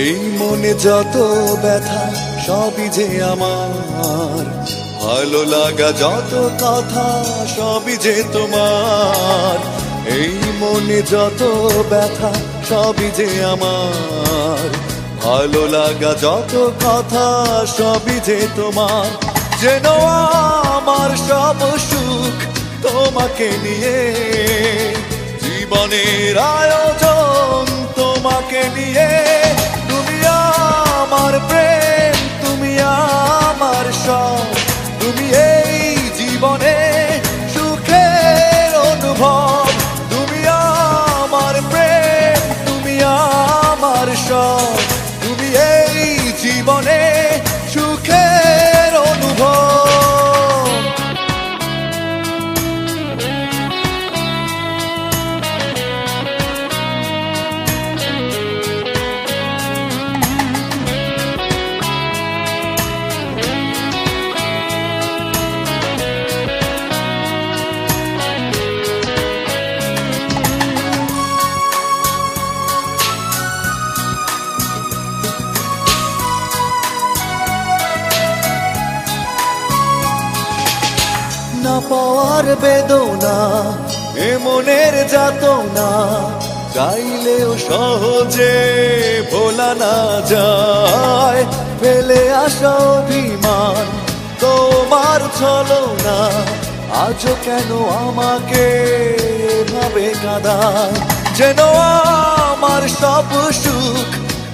এই মনে যত ব্যথা সবই যে আমার, ভালো লাগা যত কথা সবই যে তোমার। এই মনে যত ব্যথা সবই যে আমার, ভালো লাগা যত কথা সবই যে তোমার। যেন আমার সব সুখ তোমাকে নিয়ে, জীবনের আয়োজন তোমাকে নিয়ে। তুমি আমার প্রেম, তুমি আমার সব, তুমি এই জীবনে সুখের অনুভব। তুমি আমার প্রেম, তুমি আমার সব, তুমি এই জীবনে সুখের অনুভব। না পাওয়ার বেদনা, এ মনের যাতনা, চাইলেও সহজে ভোলা না যায়। ফেলে আসা অভিমান তোমার ছলনা, আজও কেন আমাকে এভাবে কাঁদায়। যেন আমার সব সুখ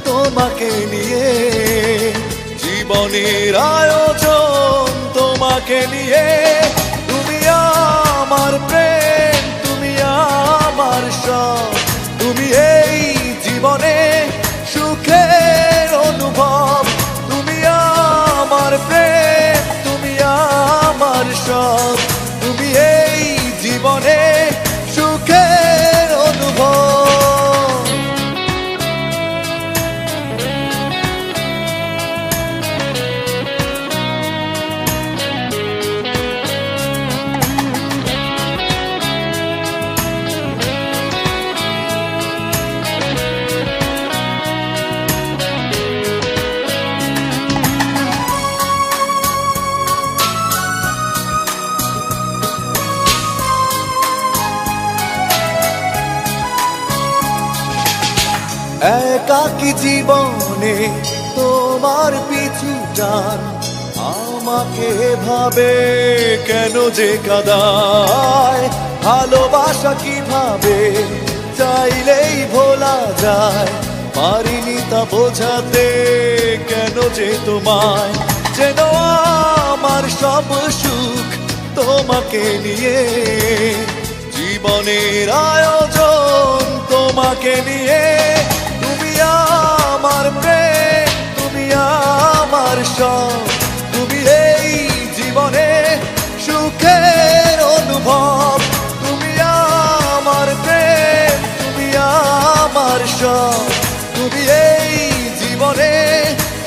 তোমাকে নিয়ে, জীবনের আয়োজন তোমাকে নিয়ে। তুমি আমার প্রেম, তুমি আমার সব, তুমি এই জীবনে সুখের অনুভব। তুমি আমার প্রেম, তুমি আমার সব, তুমি এই জীবনে সুখের অনুভব। একাকী জীবনে তোমার পিছু টান আমাকে ভাবে কেন যে কাঁদায়। ভালোবাসা কিভাবে চাইলেই ভোলা যায়, পারিনি তা বোঝাতে কেন যে তোমায়। যেন আমার সব সুখ তোমাকে নিয়ে, জীবনের আয়োজন তোমাকে নিয়ে। তুমি আমার প্রেম, তুমি আমার সব, তুমি এই জীবনে সুখের অনুভব। তুমি আমার প্রেম, তুমি আমার সব, তুমি এই জীবনে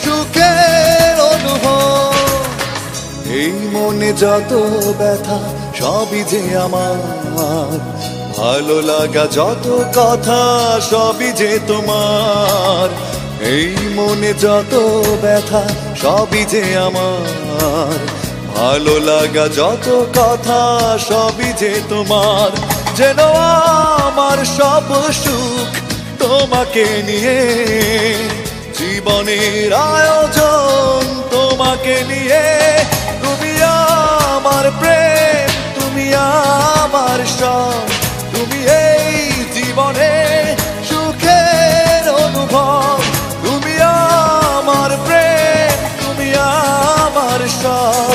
সুখের অনুভব। এই মনে যত ব্যথা সবই যে আমার, ভালো লাগা যত কথা সবই যে তোমার। এই মনে যত ব্যথা সবই যে আমার, ভালো লাগা যত কথা সবই যে তোমার। যেন আমার সব সুখ তোমাকে নিয়ে, জীবনের আয়োজন তোমাকে নিয়ে। তুমি আমার প্রেম, তুমি আমার সব, তুমি এই জীবনে সুখের অনুভব। তুমি আমার প্রেম, তুমি আমার সব,